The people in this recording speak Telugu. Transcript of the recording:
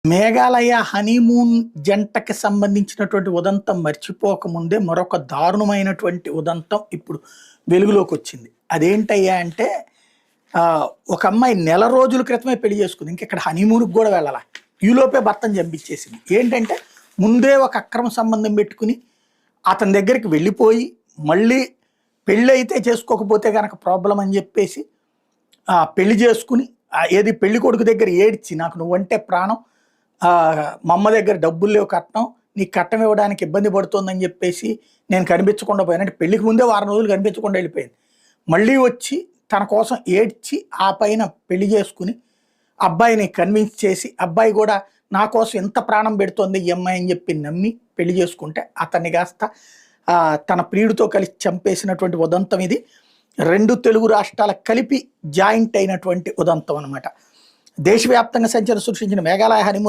మేఘాలయ హనీమూన్ జంటకి సంబంధించినటువంటి ఉదంతం మర్చిపోకముందే మరొక దారుణమైనటువంటి ఉదంతం ఇప్పుడు వెలుగులోకి వచ్చింది. అదేంటయ్యా అంటే ఒక అమ్మాయి నెల రోజుల క్రితమే పెళ్లి చేసుకుంది. ఇంకెక్కడ హనీమూన్‌కి కూడా వెళ్ళాల. ఈలోపే భర్తను చంపించేసింది. ఏంటంటే ముందే ఒక అక్రమ సంబంధం పెట్టుకుని అతని దగ్గరికి వెళ్ళిపోయి మళ్ళీ పెళ్ళైతే చేసుకోకపోతే గనక ప్రాబ్లమ్ అని చెప్పేసి పెళ్లి చేసుకుని ఏది పెళ్లి కొడుకు దగ్గర ఏడ్చి నాకు నువ్వంటే ప్రాణం, మా అమ్మ దగ్గర డబ్బులు లేవు కట్నం, నీకు కట్నం ఇవ్వడానికి ఇబ్బంది పడుతుందని చెప్పేసి నేను కనిపించకుండా పోయాను. అంటే పెళ్లికి ముందే వారం రోజులు కనిపించకుండా వెళ్ళిపోయింది. మళ్ళీ వచ్చి తన కోసం ఏడ్చి ఆ పైన పెళ్లి చేసుకుని అబ్బాయిని కన్విన్స్ చేసి అబ్బాయి కూడా నా కోసం ఎంత ప్రాణం పెడుతోంది ఈ అమ్మాయి అని చెప్పి నమ్మి పెళ్లి చేసుకుంటే అతన్ని కాస్త తన ప్రియుడితో కలిసి చంపేసినటువంటి ఉదంతం ఇది. రెండు తెలుగు రాష్ట్రాలకు కలిపి జాయింట్ అయినటువంటి ఉదంతం అనమాట. దేశవ్యాప్తంగా సంచలనం సృష్టించిన మేఘాలయ హనీమూన్